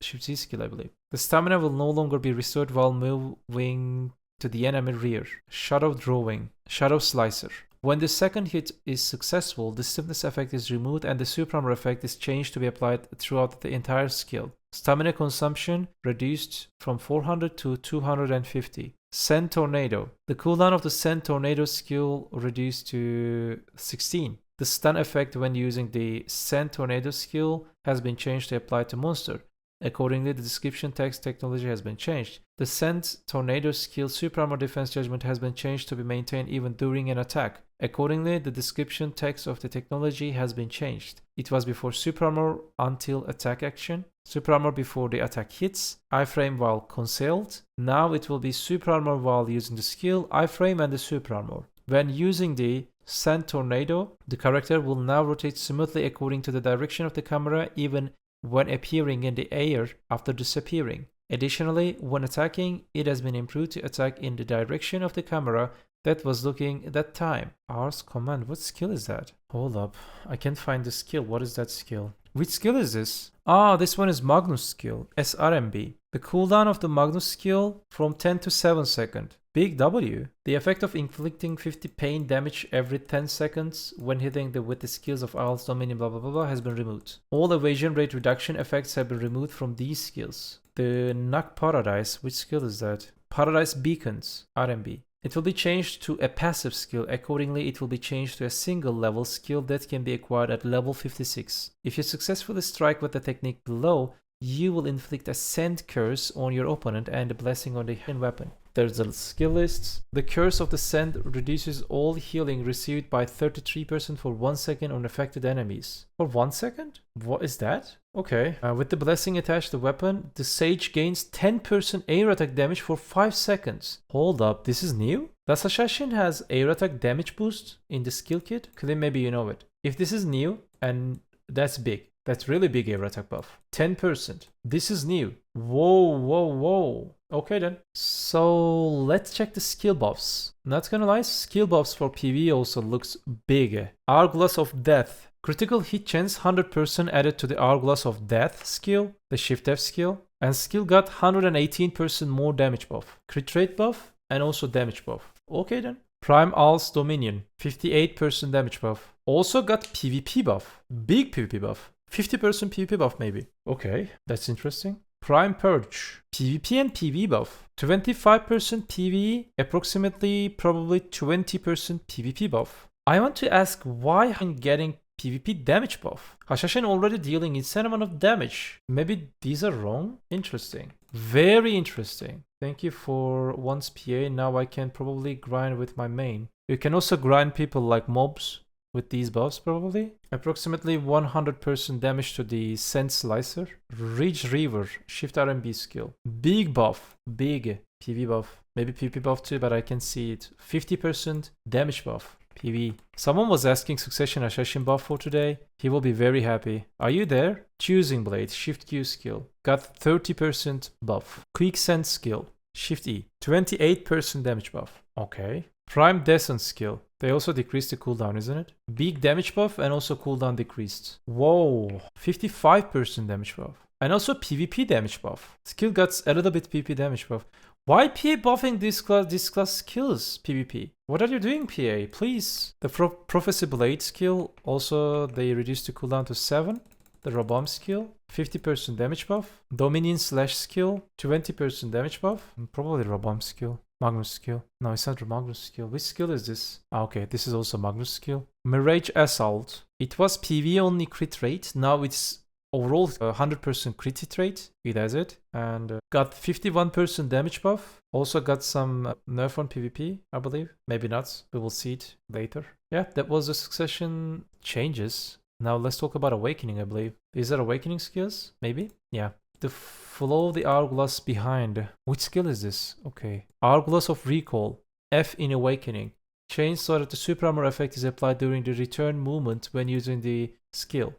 Shift Z skill, I believe. The stamina will no longer be restored while moving to the enemy rear. Shadow drawing. Shadow slicer. When the second hit is successful, the stiffness effect is removed and the suprarmor effect is changed to be applied throughout the entire skill. Stamina consumption reduced from 400 to 250. Send Tornado. The cooldown of the Send Tornado skill reduced to 16. The stun effect when using the Send Tornado skill has been changed to apply to monster. Accordingly, the description text technology has been changed. The Send Tornado skill suprarmor defense judgment has been changed to be maintained even during an attack. Accordingly, the description text of the technology has been changed. It was before suprarmor until attack action, suprarmor before the attack hits, iframe while concealed. Now it will be suprarmor while using the skill, iframe and the suprarmor. When using the Send Tornado, the character will now rotate smoothly according to the direction of the camera even when appearing in the air after disappearing. Additionally, when attacking, it has been improved to attack in the direction of the camera that was looking at that time. Ars command, what skill is that? Hold up, I can't find the skill. What is that skill? Which skill is this? Ah, this one is Magnus skill, SRMB. The cooldown of the Magnus skill from 10 to 7 seconds. Big W. The effect of inflicting 50 pain damage every 10 seconds when hitting with the skills of Owl's Dominion blah blah blah blah has been removed. All evasion rate reduction effects have been removed from these skills. The Knock Paradise, which skill is that? Paradise Beacons, RMB. It will be changed to a passive skill. Accordingly, it will be changed to a single level skill that can be acquired at level 56. If you successfully strike with the technique below, you will inflict a Send curse on your opponent and a blessing on the weapon. There's the skill lists. The curse of the Send reduces all healing received by 33% for 1 second on affected enemies. For 1 second? What is that? Okay. With the blessing attached to the weapon, the Sage gains 10% air attack damage for 5 seconds. Hold up, this is new? Does Hashashin has air attack damage boost in the skill kit? Then maybe you know it. If this is new, and that's big. That's really big air attack buff. 10%. This is new. Whoa, whoa, whoa. Okay then. So let's check the skill buffs. Not gonna lie, skill buffs for PvE also looks big. Hourglass of Death. Critical hit chance 100% added to the Hourglass of Death skill, the Shift F skill. And skill got 118% more damage buff. Crit rate buff and also damage buff. Okay then. Prime Owl's Dominion. 58% damage buff. Also got PvP buff. Big PvP buff. 50% PvP buff maybe. Okay, that's interesting. Prime Purge. PvP and PvE buff. 25% PvE, approximately probably 20% PvP buff. I want to ask why I'm getting PvP damage buff. Hashashin already dealing insane amount of damage. Maybe these are wrong? Interesting. Very interesting. Thank you for once PA. Now I can probably grind with my main. You can also grind people like mobs with these buffs probably. Approximately 100% damage to the Send Slicer. Ridge Reaver, Shift RMB skill. Big buff, big PV buff. Maybe PvP buff too, but I can see it. 50% damage buff, PV. Someone was asking Succession Hashashin buff for today. He will be very happy. Are you there? Choosing Blade, Shift Q skill. Got 30% buff. Quick Send skill, Shift E. 28% damage buff. Okay. Prime Descent skill. They also decreased the cooldown, isn't it? Big damage buff and also cooldown decreased. Whoa, 55% damage buff. And also PvP damage buff. Skill got a little bit PvP damage buff. Why PA buffing this class skills, PvP? What are you doing, PA? Please. The Prophecy Blade skill, also they reduced the cooldown to 7. The Robomb skill, 50% damage buff. Dominion Slash skill, 20% damage buff. And probably Robomb skill. Magnus skill. No, it's not Magnus skill. Which skill is this? Ah, okay, this is also Magnus skill. Mirage Assault. It was PV only crit rate. Now it's overall 100% crit hit rate. It has it. And got 51% damage buff. Also got some nerf on PvP, I believe. Maybe not. We will see it later. Yeah, that was the Succession changes. Now let's talk about Awakening, I believe. Is that Awakening skills? Maybe? Yeah. The follow the Hourglass behind. Which skill is this? Okay. Hourglass of Recall. F in Awakening. Change so that the suprarmor effect is applied during the return movement when using the skill.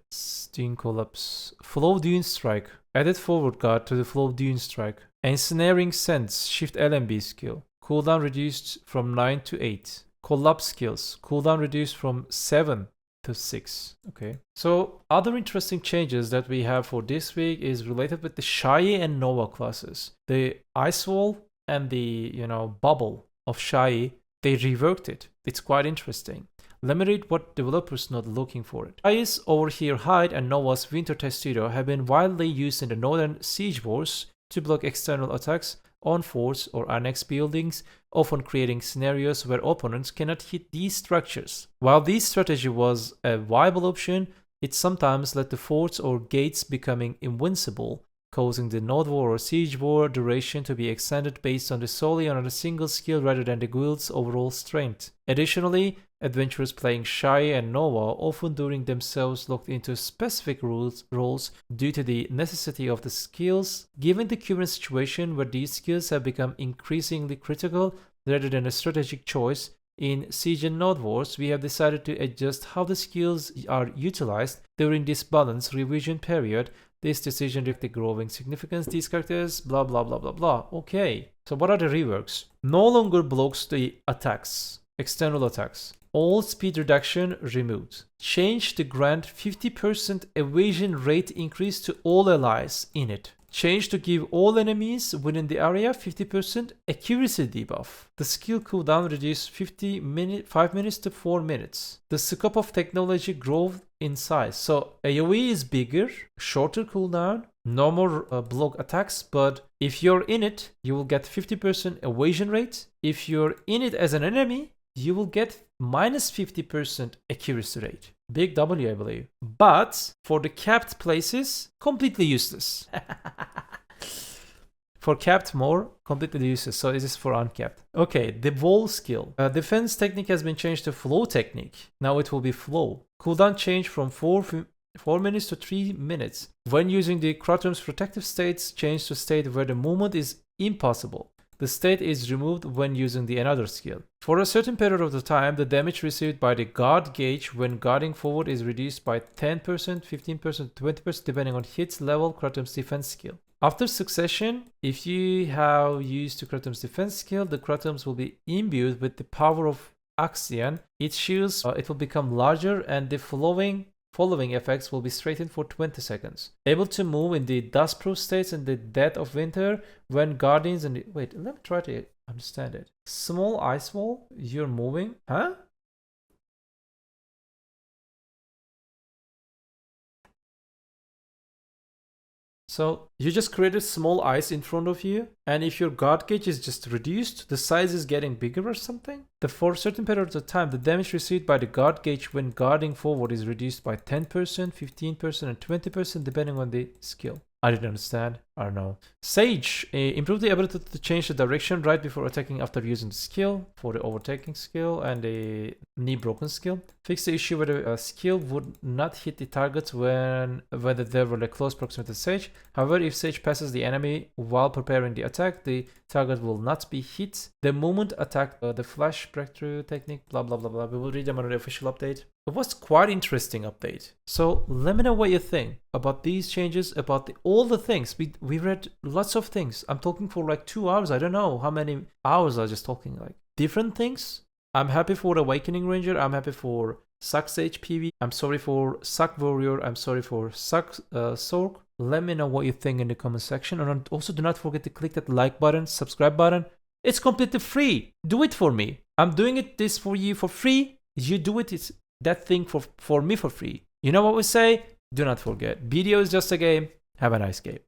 Dune Collapse. Flow Dune Strike. Added forward guard to the Flow Dune Strike. Ensnaring Sense. Shift LMB skill. Cooldown reduced from 9 to 8. Collapse skills. Cooldown reduced from 7 to 6. Okay. So other interesting changes that we have for this week is related with the Shai and Nova classes. The ice wall and the bubble of Shai, they reworked it. It's quite interesting. Let me read what developers not looking for it. Shai's Overhear Hide and Nova's Winter Tuxedo have been widely used in the Northern Siege Wars to block external attacks on forts or annex buildings, often creating scenarios where opponents cannot hit these structures. While this strategy was a viable option, it sometimes led to forts or gates becoming invincible, causing the Node War or Siege War duration to be extended based solely on a single skill rather than the guild's overall strength. Additionally, adventurers playing Shai and Nova often during themselves locked into specific roles due to the necessity of the skills. Given the current situation where these skills have become increasingly critical rather than a strategic choice, in Siege and Node Wars, we have decided to adjust how the skills are utilized during this balance revision period. This decision reflects the growing significance these characters, blah blah blah blah blah. Okay, so what are the reworks? No longer blocks the attacks, external attacks. All speed reduction removed. Change to grant 50% evasion rate increase to all allies in it. Change to give all enemies within the area 50% accuracy debuff. The skill cooldown reduced 5 minutes to 4 minutes. The scope of technology growth in size. So AoE is bigger, shorter cooldown, no more block attacks, but if you're in it, you will get 50% evasion rate. If you're in it as an enemy, you will get minus 50% accuracy rate. Big W, I believe. But for the capped places, completely useless. For capped more, completely useless. So this is for uncapped. Okay, the wall skill. Defense technique has been changed to flow technique. Now it will be flow. Cooldown change from 4 minutes to 3 minutes. When using the Kratom's protective states, change to state where the movement is impossible. The state is removed when using the another skill. For a certain period of the time, the damage received by the guard gauge when guarding forward is reduced by 10%, 15%, 20% depending on hits level Kratom's defense skill. After succession, if you have used the Kratom's defense skill, the Kratoms will be imbued with the power of Axion. Its shields it will become larger and the following effects will be straightened for 20 seconds. Able to move in the dust-proof states in the dead of winter when guardians and wait, let me try to understand it. Small ice wall, you're moving, huh? So you just created small ice in front of you, and if your guard gauge is just reduced, the size is getting bigger or something? For a certain period of time, the damage received by the guard gauge when guarding forward is reduced by 10%, 15%, and 20% depending on the skill. I didn't understand. I don't know. Sage. Improve the ability to change the direction right before attacking after using the skill for the overtaking skill and the knee broken skill. Fix the issue where the skill would not hit the targets whether they were close proximity to Sage. However, if Sage passes the enemy while preparing the attack, the target will not be hit. The moment attack, the flash breakthrough technique, blah blah blah blah. We will read them on the official update. It was quite interesting update. So let me know what you think about these changes, about all the things. We read lots of things. I'm talking for like 2 hours. I don't know how many hours I was just talking like different things. I'm happy for Awakening Ranger. I'm happy for Suck Sage PV. I'm sorry for Suck Warrior. I'm sorry for Suck Sork. Let me know what you think in the comment section. And also do not forget to click that like button, subscribe button. It's completely free. Do it for me. I'm doing this for you for free. You do it. It's that thing for me for free. You know what we say? Do not forget. BDO is just a game. Have a nice game.